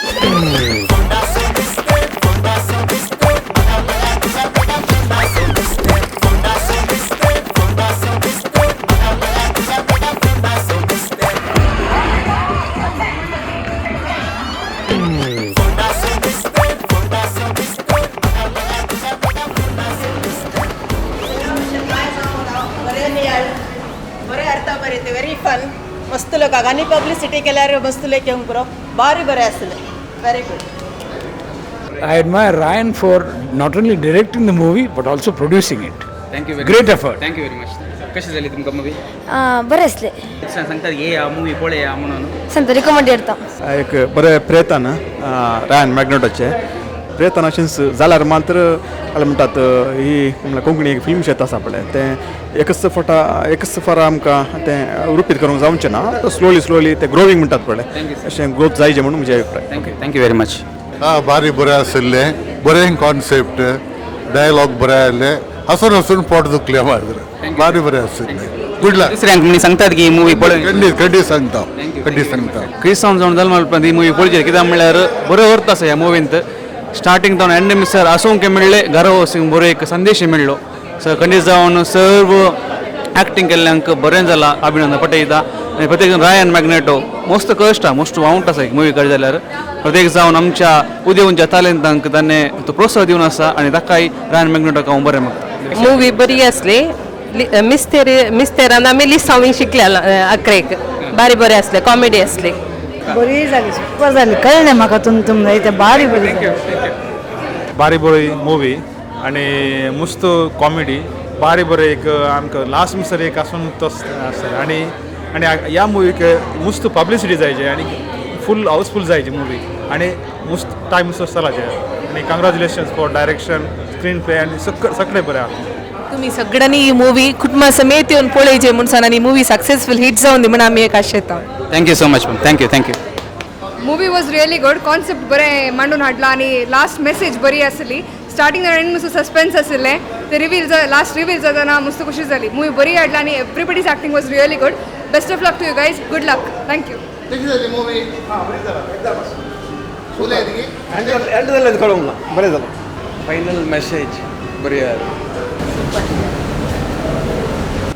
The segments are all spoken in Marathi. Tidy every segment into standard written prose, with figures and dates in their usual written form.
Very fun. मस्त लोक गाणी पब्लिसिटी केल्यार मस्त लोक येऊन पुरो भारी बरें आसलें. Very good. I admire Rayan for not only directing the movie but also producing it. Thank you very Great much. effort. Thank you very much. कशी झाली तुमका मूवी? बरें आसलें. सांगतात ये या मूवी पळय या म्हणून. सांगता रिकमेंड करता. एक बरें प्रयत्न रायन मॅग्नेटोचे प्रयत्न अशें जाल्यार मात्र जाल्यार म्हणटात ही कोंकणी एक फिल्म शेत आसा पळय तें एकच फारा आमकां तें रुपीत करूंक जावचें ना स्लोली ते ग्रोवींग म्हणटात पळय अशें ग्रोथ जायचें म्हणून म्हजे अभिप्राय. Thank you very much. भारी बरें आशिल्लें बरें कॉन्सेप्ट डायलॉग बरें आयले हसून पोट दुखलें मात्र भारी बरें आशिल्लें. गुड लक. दुसऱ्यांक म्हणी सांगतात की ही मूवी पळय. कधी सांगता क्रिस्तांव जावन जल्मा उपरांत ही मूवी पळोवची कित्याक म्हणल्यार बरो अर्थ आसा ह्या मूवींत. स्टार्टिंग जावन एंड मिसर आसूंक मेळ्ळें घरा वचूंक बरो एक संदेश मेळ्ळो. सो खंडीत जावन सर्व ॲक्टींग केल्ल्यांक बरें जालां अभिनंदन पटयता आनी प्रत्येक रायन मॅग्नेटो मस्त कश्ट मस्त वावंट आसा एक मूवी काड जाल्यार प्रत्येक जावन आमच्या उद्योगांच्या तालेंतांक ताणें तो प्रोत्साह दिवन आसा आनी ताकाय रायन मॅग्नेटोक हांव बरें मागता. मूवी बरी आसली. मिस्थेरान आमी लिस्ट हांवें शिकल्या अकरेक भारी बरें आसलें कॉमेडी आसली. बरी जाली सुपर जाली कळ्ळें म्हाका तुमकां ते बारी बरी बारी बरी मुवी आनी मस्त कॉमेडी बारी बरें एक आमकां लास्ट मिसर एक आसून तो आसा आनी ह्या मुवीक मस्त पब्लिसिटी जायची आनी फूल हाऊसफुल जायची मुवी आनी मस्त टायम मस्त चलाचे आनी कंग्रॅच्युलेशन्स फॉर डायरेक्शन स्क्रीन प्ले आनी सगळें बरें आसा. तुम्ही सगळ्यांनी ही मूवी कुटुंबा समेत येऊन पळयचे म्हणून सांग आनी मूवी सक्सेसफुल हिट जावन दी म्हणून आमी एक आशेता. Thank you so much. Thank you. Movie was really good. Concept बरें मांडून हाडला आनी लास्ट मेसेज बरी आसली. स्टार्टिंग एंड मस्त सस्पेन्स आसलें ते लास्ट रिवील जाताना मस्त खुशी जाली. मूवी बरी हाडला आनी everybody's acting was really good. Best of luck to you guys. Good luck. Thank you. बरें जालें. फायनल मॅसेज बरी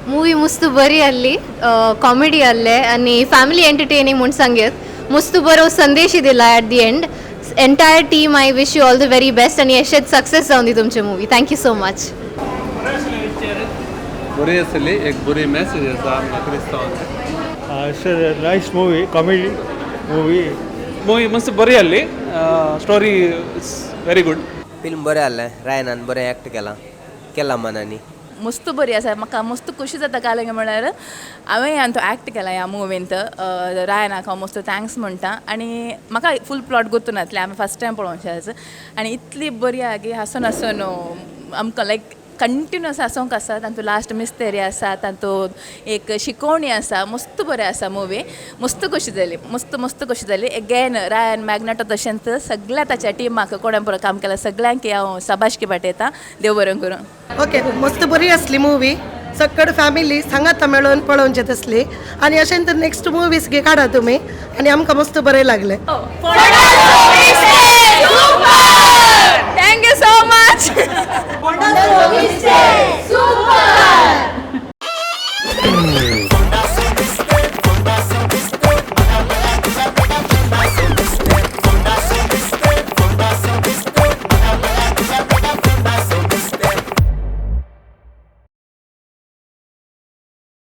मूवी मस्त बरी आसली कॉमेडी आसलें आनी फॅमिली एंटरटेनिंग म्हूण सांगत मस्त बरो संदेश दिला at the end. Entire team I wish you all the very best आनी अशेंच सक्सेस जावन दी तुमची मूवी. Thank you so much. बरी आसली एक बरी मॅसेज आसा क्रिस्तांवांक. नायस मुवी कॉमेडी मूवी मस्त बरी आसली. Story is very good. Film बरें आहलें. रायनान बरें एक्ट केला मनानी. मस्त बरी आसा. म्हाका मस्त खुशी जाता काल म्हळ्यार हांवें तो एक्ट केला ह्या मुवींत. रायनाक हांव मस्त थँक्स म्हणटा आनी म्हाका फूल प्लॉट गोतून नासलें हांवें फस्ट टायम पळोवचें आनी इतली बरी आहा की हांसून आमकां लायक कंटिन्यूअस हांसोंक आसा. तातूंत लास्ट मिस्तेरी आसा तातूंत एक शिकोवणी आसा. मस्त बरें आसा मुवी. मस्त कशी जाली. अगेन रायन मॅग्नेटो तशेंच सगळ्या ताच्या टिमाक कोणें बरें काम केलां सगळ्यांक हांव शाबासकी पाठयता. देव बरें करूं. ओके मस्त बरी आसली मुवी. सकड फॅमिली सांगाता मेळून पळोवचें तसली आनी अशें तर नेक्स्ट मुवीज घे काडा तुमी आनी आमकां मस्त बरें लागलें. Thank you so much.